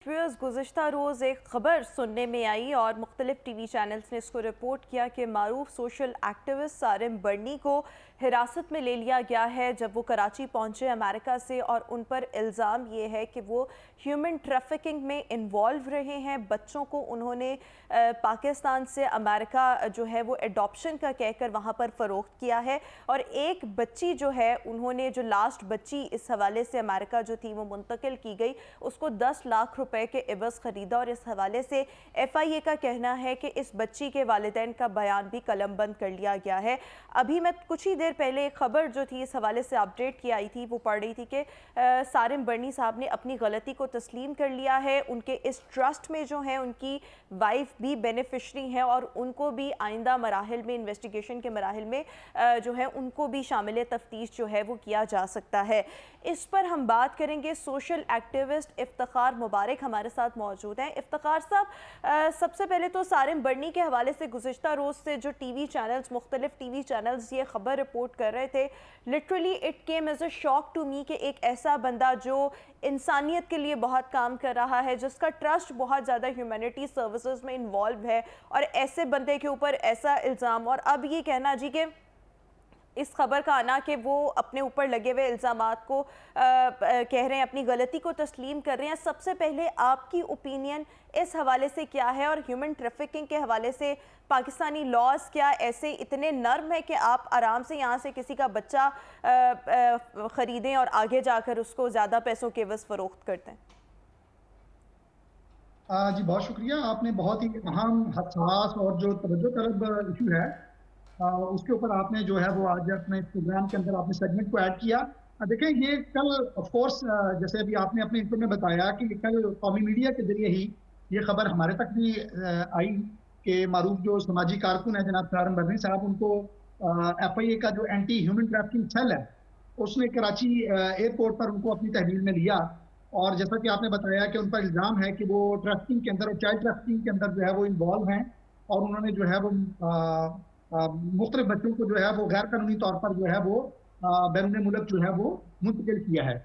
Viewers गुज़िश्ता रोज़ एक ख़बर सुनने में आई और मुख्तलिफ टीवी चैनल्स ने इसको रिपोर्ट किया कि मारूफ सोशल एक्टिविस्ट सारिम बर्नी को हिरासत में ले लिया गया है जब वो कराची पहुंचे अमेरिका से, और उन पर इल्ज़ाम ये है कि वो ह्यूमन ट्रैफिकिंग में इन्वॉल्व रहे हैं। बच्चों को उन्होंने पाकिस्तान से अमेरिका जो है वो एडॉप्शन का कहकर वहाँ पर फ़रोख्त किया है, और एक बच्ची जो है उन्होंने जो लास्ट बच्ची इस हवाले से अमेरिका जो थी वो मुंतकिल की गई, उसको 10 लाख रुपए के एवज़ ख़रीदा। और इस हवाले से FIA का कहना है कि इस बच्ची के वालिदैन का बयान भी कलमबंद कर लिया गया है। अभी मैं कुछ ही देर पहले एक खबर जो थी इस हवाले से अपडेट की आई थी, वो पढ़ रही थी कि सारिम बर्नी साहब ने अपनी गलती को तस्लीम कर लिया है। उनके इस ट्रस्ट में जो है उनकी वाइफ भी बेनिफिशरी हैं और उनको भी आइंदा मराहिल में, इन्वेस्टिगेशन के मराहिल में जो है उनको भी शामिल तफ्तीश जो है वो किया जा सकता है। इस पर हम बात करेंगे। सोशल एक्टिविस्ट इफ्तिखार मुबारक हमारे साथ मौजूद हैं। इफ्तिखार साहब, सबसे पहले तो सारिम बर्नी के हवाले से गुज़िश्ता रोज़ से जो टीवी चैनल्स, मुख्तलिफ टीवी चैनल्स ये ख़बर रिपोर्ट कर रहे थे, literally it came as a shock to me कि एक ऐसा बंदा जो इंसानियत के लिए बहुत काम कर रहा है, जिसका ट्रस्ट बहुत ज़्यादा ह्यूमैनिटी सर्विसेज में इन्वॉल्व है, और ऐसे बंदे के ऊपर ऐसा इल्ज़ाम, और अब ये कहना जी कि इस खबर का आना कि वो अपने ऊपर लगे हुए इल्ज़ामात को कह रहे हैं, अपनी गलती को तस्लीम कर रहे हैं। सबसे पहले आपकी ओपिनियन इस हवाले से क्या है, और ह्यूमन ट्रैफिकिंग के हवाले से पाकिस्तानी लॉज क्या ऐसे इतने नर्म है कि आप आराम से यहाँ से किसी का बच्चा ख़रीदें और आगे जाकर उसको ज़्यादा पैसों के एवज़ फ़रोख्त करते हैं? जी बहुत शुक्रिया। आपने बहुत ही अहम, हसास और जो तवज्जो तलब इशू है उसके ऊपर आपने जो है वो आज अपने प्रोग्राम के अंदर आपने सेगमेंट को ऐड किया। देखें, ये कल ऑफ कोर्स जैसे अभी आपने अपने इंटरव्यू में बताया कि कल कौमी मीडिया के जरिए ही ये खबर हमारे तक भी आई कि मारूफ जो समाजी कारकुन है जनाब सारिम बर्नी साहब, उनको FIA का जो एंटी ह्यूमन ट्रैफिकिंग सेल है उसने कराची एयरपोर्ट पर उनको अपनी तहवील में लिया। और जैसा कि आपने बताया कि उन पर इल्ज़ाम है कि वो ट्रैफिकिंग के अंदर और चाइल्ड ट्रैफिकिंग के अंदर जो है वो इन्वॉल्व हैं, और उन्होंने जो है वो मुख्तलिफ बच्चों को जो है वो गैर कानूनी तौर पर जो है वो बैरून मुल्क जो है वो मुंतकिल किया है।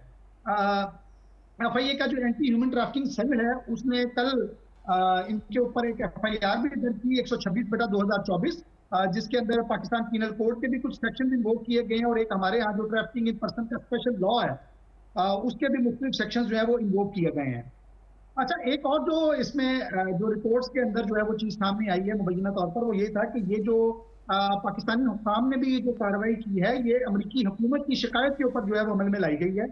FIA का जो एंटी ह्यूमन ट्रैफिकिंग सेल है उसने कल इनके ऊपर एक FIR भी दर्ज की 126/2024, जिसके अंदर पाकिस्तान पीनल कोड के भी कुछ सेक्शन इन्वोक किए गए हैं, और एक हमारे यहाँ जो ट्रैफिकिंग इन पर्सन का स्पेशल लॉ है उसके भी मुख्तलिफ सेक्शन जो है वो इन्वोक किए गए हैं। अच्छा, एक और जो इसमें जो रिपोर्ट्स के अंदर जो है वो चीज़ सामने आई है मुबैना तौर पर, वो ये था कि ये जो पाकिस्तानी हुक्काम ने भी जो कार्रवाई की है, ये अमरीकी हुकूमत की शिकायत के ऊपर जो है वो अमल में लाई गई है,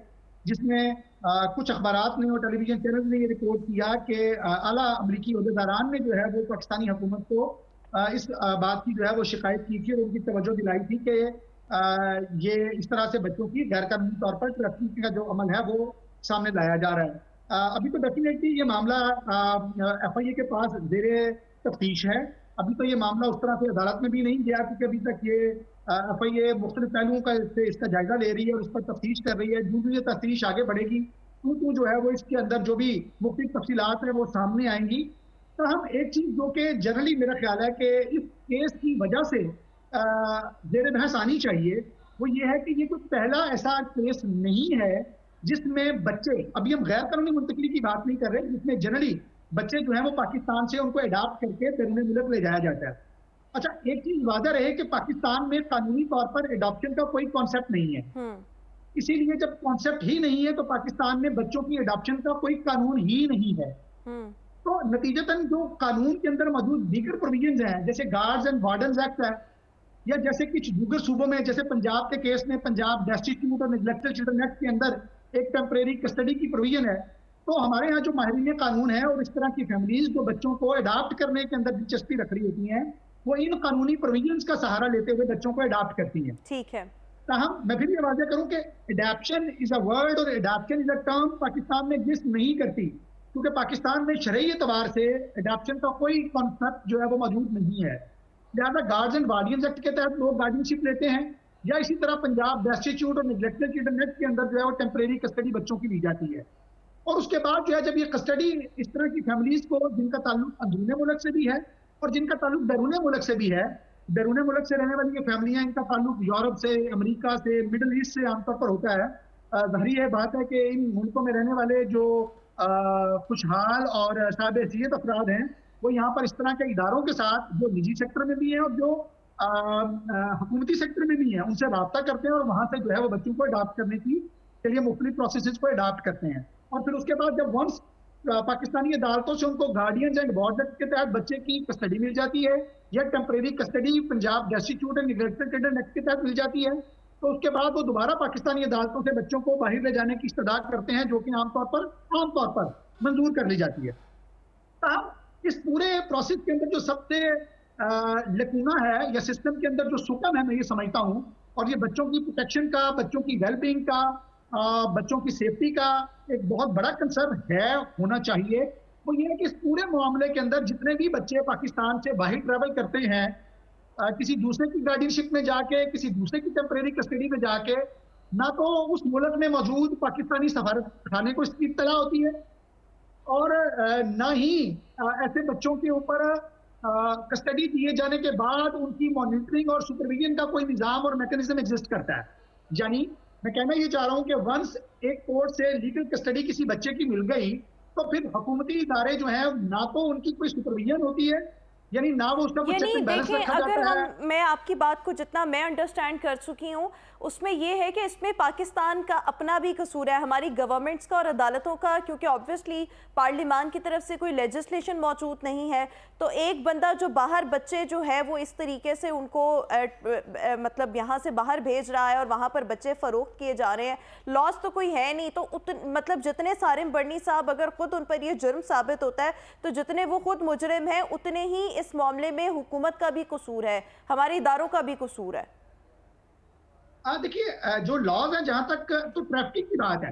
जिसमें कुछ अखबारात ने और टेलीविजन चैनल ने ये रिपोर्ट किया कि आला अमरीकी ओहदेदारान ने जो है वो पाकिस्तानी हुकूमत को इस बात की जो है वो शिकायत की थी और उनकी तवज्जो दिलाई थी कि ये इस तरह से बच्चों की गैर कानूनी तौर पर ट्रैफिकिंग का जो अमल है वो सामने लाया जा रहा है। अभी तो डेफिनेटली ये मामला FIA के पास ज़ेरे तफ्तीश है। अभी तो ये मामला उस तरह से अदालत में भी नहीं गया, क्योंकि अभी तक ये FIA मुख्तलिफ पहलुओं का इसका जायजा ले रही है और इस पर तफ्तीश कर रही है। जो ये तफ्तीश आगे बढ़ेगी तो जो है वो इसके अंदर जो भी मुख्तलिफ तफसीलात है वो सामने आएंगी। तो हम एक चीज़ जो कि जनरली मेरा ख्याल है कि इस केस की वजह से ज़ेरे बहस आनी चाहिए, वो ये है कि ये कोई पहला ऐसा केस नहीं है जिसमें बच्चे, अभी हम गैर कानूनी मुंतकली की बात नहीं कर रहे, जिसमें जनरली बच्चे जो है वो पाकिस्तान से उनको अडॉप्ट करके बैरून मुल्क ले जाया जाता है। अच्छा, एक चीज वादा रहे कि पाकिस्तान में कानूनी तौर पर अडॉप्शन का कोई कॉन्सेप्ट नहीं है। इसीलिए जब कॉन्सेप्ट ही नहीं है तो पाकिस्तान में बच्चों की अडॉप्शन का कोई कानून ही नहीं है। तो नतीजतन जो कानून के अंदर मौजूद दीगर प्रोविजंस हैं, जैसे गार्ड्स एंड वार्डन्स एक्ट है, या जैसे कुछ दीगर सूबों में, जैसे पंजाब के केस में पंजाब डेस्टिट्यूट और नेग्लेक्टेड चिल्ड्रन एक्ट के अंदर एक टेम्परेरी कस्टडी की प्रोविजन है। तो हमारे यहाँ जो माहिरीन कानून है और इस तरह की फैमिलीज जो बच्चों को अडॉप्ट करने के अंदर दिलचस्पी रख रही होती हैं, वो इन कानूनी प्रोविजंस का सहारा लेते हुए बच्चों को अडॉप्ट करती हैं। ठीक है। ताहम मैं फिर ये वाज़ेह करूं कि अडॉप्शन इज अ वर्ड और adoption is a term Pakistan में एग्जिस्ट नहीं करती, क्योंकि पाकिस्तान में शरई एतबार से अडॉप्शन का कोई कॉन्सेप्ट जो है वो मौजूद नहीं है। लिहाजा गार्ड्स एंड गार्डियंस एक्ट के तहत लोग गार्डियनशिप लेते हैं, या इसी तरह पंजाब डेस्टिट्यूट और नेग्लेक्टेड चिल्ड्रन एक्ट के अंदर जो है वो टेम्परेरी कस्टडी बच्चों की ली जाती है। और उसके बाद जो है जब ये कस्टडी इस तरह की फैमिलीज को, जिनका ताल्लुक अंदरूनी मुल्क से भी है और जिनका ताल्लुक बैरून मुल्क से भी है, बैरून मुल्क से रहने वाली ये फैमिलियां, इनका ताल्लुक यूरोप से, अमेरिका से, मिडल ईस्ट से आमतौर पर होता है। जाहिर है बात है कि इन मुल्कों में रहने वाले जो खुशहाल और साहिब हैसियत अफराद हैं, वो यहाँ पर इस तरह के इदारों के साथ जो निजी सेक्टर में भी हैं और जो हुकूमती सेक्टर में भी हैं, उनसे रब्ता करते हैं और वहाँ से जो है वो बच्चों को अडॉप्ट करने के लिए मुख्तलिफ प्रोसेस को अडॉप्ट करते हैं। और फिर उसके बाद जब वंस पाकिस्तानी अदालतों से उनको गार्डियंस एंड वार्ड एक्ट के तहत बच्चे की कस्टडी मिल जाती है या temporary custody Punjab destitute and neglected children act के तहत मिल जाती है, तो उसके बाद वो दोबारा पाकिस्तानी अदालतों से बच्चों को बाहर ले जाने की इस्तदा करते हैं, जो कि आमतौर पर मंजूर कर ली जाती है। तब इस पूरे प्रोसेस के अंदर जो सबसे लकूना है या सिस्टम के अंदर जो सुकन है, मैं ये समझता हूँ, और ये बच्चों की प्रोटेक्शन का, बच्चों की वेलबींग का, बच्चों की सेफ्टी का एक बहुत बड़ा कंसर्न है, होना चाहिए, वो ये है कि इस पूरे मामले के अंदर जितने भी बच्चे पाकिस्तान से बाहर ट्रैवल करते हैं, किसी दूसरे की गार्डियनशिप में जाके, किसी दूसरे की टेम्परेरी कस्टडी में जाके, ना तो उस मुल्क में मौजूद पाकिस्तानी सफारत खाने को इसकी इत्तला होती है और ना ही ऐसे बच्चों के ऊपर कस्टडी दिए जाने के बाद उनकी मॉनिटरिंग और सुपरविजन का कोई निज़ाम और मैकेनिज्म एग्जिस्ट करता है। यानी मैं कहना ये चाह रहा हूं कि वंस एक कोर्ट से लीगल कस्टडी किसी बच्चे की मिल गई, तो फिर हुकूमती इदारे जो हैं, ना तो उनकी कोई सुपरविजन होती है, यानी ना वो उसका कुछ चेक एंड बैलेंस रखा जाता है। मैं आपकी बात को जितना मैं अंडरस्टैंड कर चुकी हूँ, उसमें ये है कि इसमें पाकिस्तान का अपना भी कसूर है, हमारी गवर्नमेंट्स का और अदालतों का, क्योंकि ऑब्वियसली पार्लियामान की तरफ से कोई लेजिस्लेशन मौजूद नहीं है। तो एक बंदा जो बाहर बच्चे जो है वो इस तरीके से उनको मतलब यहाँ से बाहर भेज रहा है और वहाँ पर बच्चे फ़रोख्त किए जा रहे हैं, लॉस तो कोई है नहीं, तो मतलब जितने सारिम बर्नी साहब अगर खुद उन पर ये जुर्म साबित होता है, तो जितने वो खुद मुजरिम हैं उतने ही इस मामले में हुकूमत का भी कसूर है, हमारे इदारों का भी कसूर है। देखिए, जो लॉज है, जहां तक तो ट्रैफिकिंग की बात है,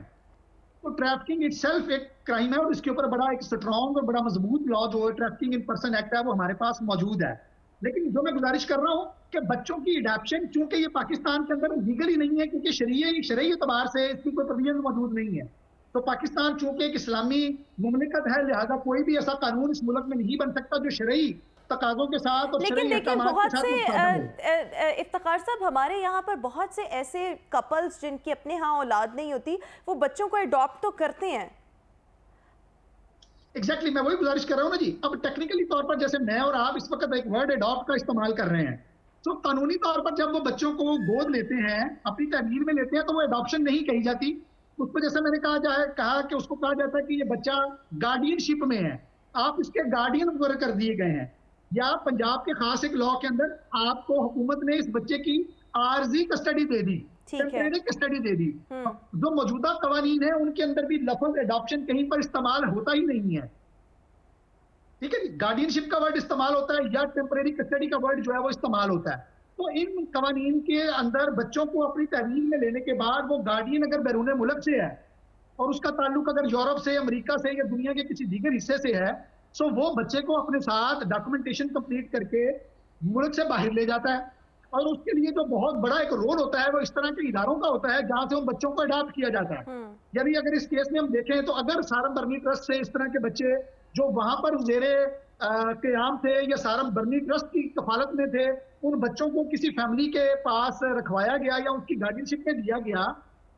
तो ट्रैफिकिंग इटसेल्फ एक क्राइम है और इसके ऊपर बड़ा एक स्ट्रॉन्ग और बड़ा मजबूत लॉ जो है ट्रैफिकिंग इन पर्सन एक्ट है, वो हमारे पास मौजूद है। लेकिन जो मैं गुजारिश कर रहा हूँ कि बच्चों की अडॉप्शन, चूंकि ये पाकिस्तान के अंदर लीगली नहीं है, क्योंकि शरई एतबार से इसकी कोई प्रोविजन मौजूद नहीं है, तो पाकिस्तान चूंकि एक इस्लामी मुमलिकत है, लिहाजा कोई भी ऐसा कानून इस मुल्क में नहीं बन सकता जो शरई तकाज़ों के साथ और लेकिन देखिए, बहुत से इफ्तिखार साहब, हमारे यहाँ पर बहुत से ऐसे कपल्स जिनकी अपने यहाँ औलाद नहीं होती, वो बच्चों को अडॉप्ट तो करते हैं। एग्जैक्टली, मैं वही गुजारिश कर रहा हूँ ना जी। अब टेक्निकली तौर पर जैसे मैं और आप इस वक्त एक वर्ड अडॉप्ट का इस्तेमाल कर रहे हैं, तो कानूनी तौर पर जब वो बच्चों को गोद लेते हैं, अपनी तहवील में लेते हैं, तो वो अडॉप्शन नहीं कही जाती। उस पर जैसे मैंने कहा कि उसको कहा जाता है कि ये बच्चा गार्डियनशिप में है, आप इसके गार्डियन वगैरह कर दिए गए हैं, या पंजाब के खास एक लॉ के अंदर आपको हुकूमत ने इस बच्चे की आर्जी कस्टडी दे दी, टेम्परेरी कस्टडी दे दी। जो मौजूदा कवानीन है उनके अंदर भी लफ्ज एडॉप्शन कहीं पर इस्तेमाल होता ही नहीं है, ठीक है। गार्डियनशिप का वर्ड इस्तेमाल होता है या टेम्परेरी कस्टडी का वर्ड जो है वो इस्तेमाल होता है। तो इन कवानीन के अंदर बच्चों को अपनी तहवील में लेने के बाद वो गार्डियन अगर बैरून मुल्क से है और उसका ताल्लुक अगर यूरोप से, अमेरिका से या दुनिया के किसी दीगर हिस्से से है, सो वो बच्चे को अपने साथ डॉक्यूमेंटेशन कंप्लीट करके मुल्क से बाहर ले जाता है। और उसके लिए जो बहुत बड़ा एक रोल होता है वो इस तरह के इदारों का होता है जहां से उन बच्चों को अडॉप्ट किया जाता है। यानी अगर इस केस में हम देखें तो अगर सारम बर्नी ट्रस्ट से इस तरह के बच्चे जो वहां पर जेरे क़याम थे या सारम बर्नी ट्रस्ट की कफालत में थे, उन बच्चों को किसी फैमिली के पास रखवाया गया या उसकी गार्डियनशिप में दिया गया,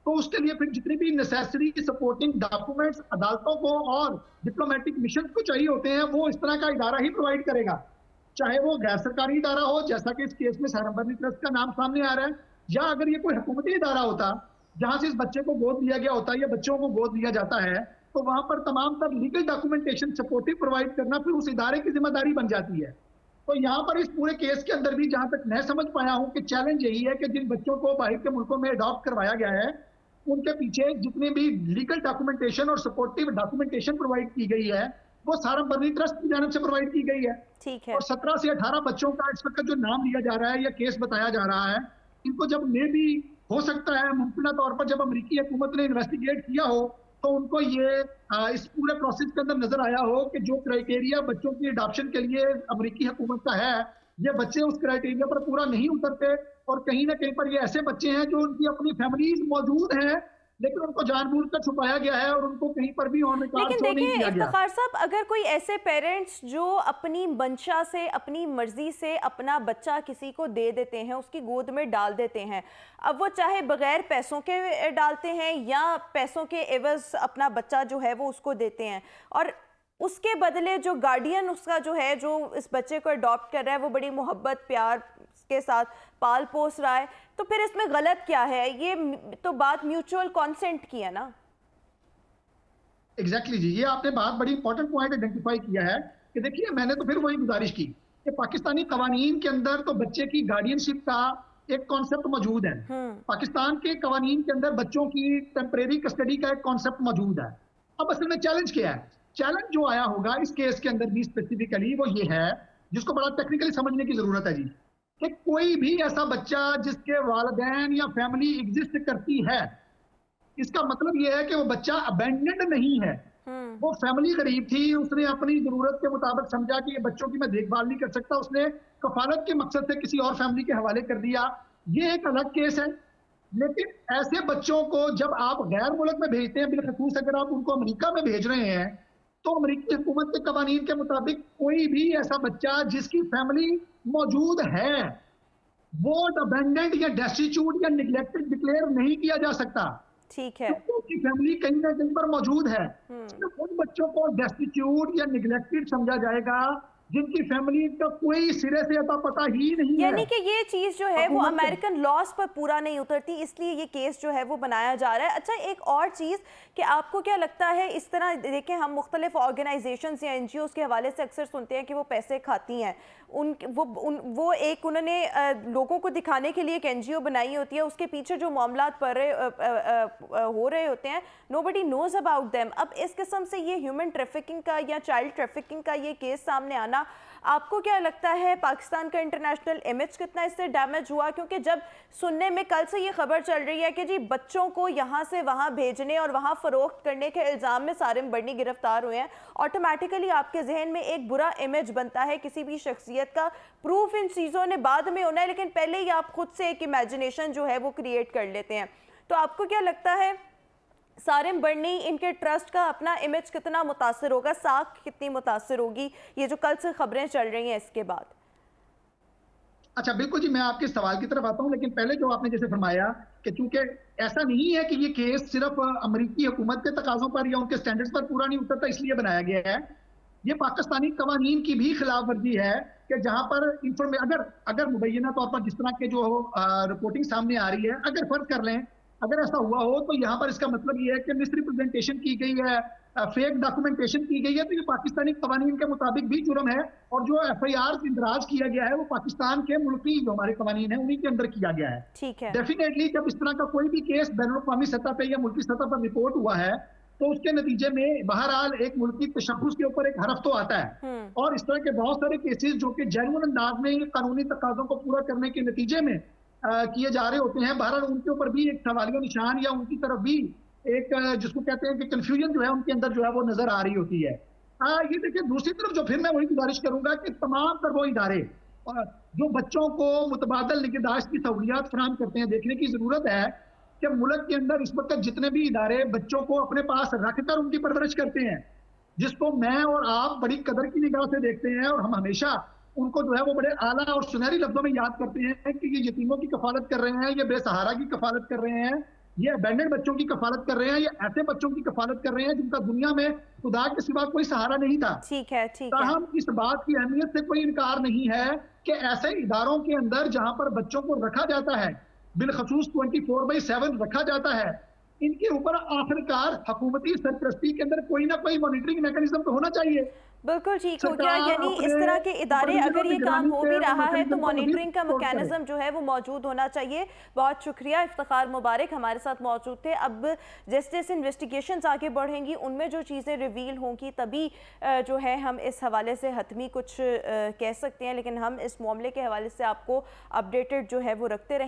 तो उसके लिए फिर जितनी भी नेसेसरी सपोर्टिंग डॉक्यूमेंट्स अदालतों को और डिप्लोमेटिक मिशन को चाहिए होते हैं, वो इस तरह का इदारा ही प्रोवाइड करेगा, चाहे वो गैर सरकारी इदारा हो, जैसा कि इस केस में सारम बर्नी ट्रस्ट का नाम सामने आ रहा है, या अगर ये कोई हुकूमती इदारा होता जहां से इस बच्चे को गोद लिया गया होता या बच्चों को गोद लिया जाता है, तो वहां पर तमाम तर लीगल डॉक्यूमेंटेशन सपोर्टिव प्रोवाइड करना फिर उस इदारे की जिम्मेदारी बन जाती है। तो यहाँ पर इस पूरे केस के अंदर भी जहां तक मैं समझ पाया हूं कि चैलेंज यही है कि जिन बच्चों को बाहर के मुल्कों में अडॉप्ट करवाया गया है, उनके पीछे जितनी भी लीगल डॉक्यूमेंटेशन और सपोर्टिव डॉक्यूमेंटेशन प्रोवाइड की गई है, वो सारम बर्नी ट्रस्ट की जानिब से प्रोवाइड की गई है। ठीक है। और 17 से 18 बच्चों का इस वक्त जो नाम लिया जा रहा है या केस बताया जा रहा है, इनको जब मे भी हो सकता है मुमकिन तौर पर जब अमेरिकी हुकूमत ने इन्वेस्टिगेट किया हो, तो उनको ये इस पूरे प्रोसेस के अंदर नजर आया हो कि जो क्राइटेरिया बच्चों की अडॉप्शन के लिए अमेरिकी हुकूमत का है, ये बच्चे उस क्राइटेरिया पर पूरा नहीं उतरते, और कहीं ना कहीं पर ये ऐसे बच्चे हैं जो उनकी अपनी फैमिलीज मौजूद हैं लेकिन उनको जानबूझकर छुपाया गया है और उनको कहीं पर भी ऑन रिकॉर्ड लेकिन शो नहीं देखिए किया गया। इफ्तिखार साहब, अगर कोई ऐसे पेरेंट्स जो अपनी मंशा से, अपनी मर्जी से अपना बच्चा किसी को दे देते हैं, उसकी गोद में डाल देते हैं, अब वो चाहे बगैर पैसों के डालते हैं या पैसों के एवज अपना बच्चा जो है वो उसको देते हैं, और उसके बदले जो गार्डियन उसका जो है, जो इस बच्चे को अडॉप्ट कर रहा है, वो बड़ी मोहब्बत प्यार के साथ पाल पोस रहा है, तो फिर इसमें गलत क्या है? ये तो बात म्यूचुअल कॉन्सेंट की है ना। एग्जैक्टली जी, ये आपने बात बड़ी इंपॉर्टेंट पॉइंट आइडेंटिफाई किया है कि देखिए, मैंने तो फिर वही गुजारिश की कि पाकिस्तानी कवानीन के अंदर तो बच्चे की गार्डियनशिप का एक कॉन्सेप्ट मौजूद है। पाकिस्तान के कवानीन के अंदर बच्चों की टेम्परेरी कस्टडी का एक कॉन्सेप्ट मौजूद है। अब असल में चैलेंज क्या है? चैलेंज जो आया होगा इस केस के अंदर भी स्पेसिफिकली वो ये है, जिसको बड़ा टेक्निकली समझने की जरूरत है जी, कि कोई भी ऐसा बच्चा जिसके वालिदैन या फैमिली एग्जिस्ट करती है, इसका मतलब यह है कि वो बच्चा अबैंडन्ड नहीं है। वो फैमिली गरीब थी, उसने अपनी जरूरत के मुताबिक समझा कि ये बच्चों की मैं देखभाल नहीं कर सकता, उसने कफालत के मकसद से किसी और फैमिली के हवाले कर दिया, ये एक अलग केस है। लेकिन ऐसे बच्चों को जब आप गैर मुल्क में भेजते हैं, बिलखसूस अगर आप उनको अमेरिका में भेज रहे हैं, तो अमेरिकी हुकूमत के कवानीन के मुताबिक कोई भी ऐसा बच्चा जिसकी फैमिली मौजूद है वो अबैंडन्ड या डेस्टिट्यूट या निग्लेक्टेड डिक्लेयर नहीं किया जा सकता। ठीक है, उसकी फैमिली कहीं ना कहीं पर मौजूद है। सिर्फ उन बच्चों को डेस्टिट्यूट या निग्लेक्टेड समझा जाएगा जिनकी फैमिली का कोई सिरे से अता पता ही नहीं है। यानी कि ये चीज जो है वो अमेरिकन लॉज पर पूरा नहीं उतरती, इसलिए ये केस जो है वो बनाया जा रहा है। अच्छा, एक और चीज कि आपको क्या लगता है, इस तरह देखें हम मुख्तलिफ ऑर्गेनाइजेशंस या एनजीओज के हवाले से अक्सर सुनते हैं कि वो पैसे खाती हैं, वो एक उन्होंने लोगों को दिखाने के लिए एक एनजीओ बनाई होती है, उसके पीछे जो मामलात हो रहे होते हैं, नोबडी नोज अबाउट देम। अब इस किस्म से ये ह्यूमन ट्रैफिकिंग का या चाइल्ड ट्रैफिकिंग का ये केस सामने आना, आपको क्या लगता है पाकिस्तान का इंटरनेशनल इमेज कितना इससे डैमेज हुआ? क्योंकि जब सुनने में कल से ये खबर चल रही है कि जी बच्चों को यहाँ से वहाँ भेजने और वहाँ फरोख्त करने के इल्ज़ाम में सारिम बर्नी गिरफ्तार हुए हैं, ऑटोमेटिकली आपके जहन में एक बुरा इमेज बनता है किसी भी शख्सियत का। प्रूफ इन चीज़ों ने बाद में होना है, लेकिन पहले ही आप खुद से एक इमेजिनेशन जो है वो क्रिएट कर लेते हैं। तो आपको क्या लगता है सारिम बर्नी, इनके ट्रस्ट का अपना इमेज कितना मुतासर होगा, साख कितनी मुतासर होगी, ये जो कल से खबरें चल रही हैं इसके बाद? अच्छा, बिल्कुल जी, मैं आपके सवाल की तरफ आता हूं, लेकिन पहले जो आपने जैसे फरमाया कि चूंकि ऐसा नहीं है कि ये केस सिर्फ अमेरिकी हुकूमत के तकाजों पर या उनके स्टैंडर्ड्स पर पूरा नहीं उतरता इसलिए बनाया गया है। ये पाकिस्तानी कवानीन की भी खिलाफ वर्जी है कि जहां पर अगर मुबैना तौर पर जिस तरह के जो रिपोर्टिंग सामने आ रही है, अगर फर्ज कर लें अगर ऐसा हुआ हो, तो यहाँ पर इसका मतलब ये है कि मिसरिप्रेजेंटेशन की गई है, फेक डॉक्यूमेंटेशन की गई है, तो ये पाकिस्तानी कवानीन के मुताबिक भी जुर्म है। और जो FIR इंदराज किया गया है वो पाकिस्तान के मुल्की जो हमारे कवानीन है उन्हीं के अंदर किया गया है। ठीक है, डेफिनेटली जब इस तरह का कोई भी केस बैनुल-अक़वामी सतह पर या मुल्की सतह पर रिपोर्ट हुआ है, तो उसके नतीजे में बहरहाल एक मुल्की तशख़्ख़ुस के ऊपर एक हरफ तो आता है। और इस तरह के बहुत सारे केसेस जो कि जेन्युइन अंदाज में कानूनी तकाज़ों को पूरा करने के नतीजे में किए जा रहे होते हैं, बहरहाल उनके ऊपर भी एक सवालिया निशान या उनकी तरफ भी एक जिसको कहते हैं कि कंफ्यूजन जो है उनके अंदर जो है वो नजर आ रही होती है। ये देखिए, दूसरी तरफ जो फिर मैं वही गुजारिश करूंगा कि तमाम तर वो इदारे जो बच्चों को मुतबादल निगहदाश्त की सहूलियात फराहम करते हैं, देखने की जरूरत है कि मुल्क के अंदर इस वक्त जितने भी इदारे बच्चों को अपने पास रखकर उनकी परवरिश करते हैं, जिसको मैं और आप बड़ी कदर की निगाह से देखते हैं और हम हमेशा उनको जो है वो बड़े आला और सुनहरी लफ्जों में याद करते हैं कि ये यतीमों की कफालत कर रहे हैं, ये बेसहारा की कफालत कर रहे हैं, ये अबैंडन्ड बच्चों की कफालत कर रहे हैं, ये ऐसे बच्चों की कफालत कर रहे हैं जिनका दुनिया में खुदा के सिवा कोई सहारा नहीं था। ठीक है, ठीक है। ताहम इस बात की अहमियत से कोई इनकार नहीं है कि ऐसे इदारों के अंदर जहां पर बच्चों को रखा जाता है, बिलखसूस 24/7 रखा जाता है, इनके ऊपर आखिरकार हुकूमती सरपरस्ती के अंदर कोई ना कोई मॉनिटरिंग मैकेनिज्म तो होना चाहिए। बिल्कुल ठीक हो गया, यानी इस तरह के इदारे अगर ये काम हो भी रहा है तो मॉनिटरिंग का मैकेनिज्म जो है वो मौजूद होना चाहिए। बहुत शुक्रिया, इफ्तिखार मुबारक हमारे साथ मौजूद थे। अब जैसे जैसे इन्वेस्टिगेशंस आगे बढ़ेंगी उनमें जो चीज़ें रिवील होंगी तभी जो है हम इस हवाले से हतमी कुछ कह सकते हैं, लेकिन हम इस मामले के हवाले से आपको अपडेटेड जो है वो रखते रहें।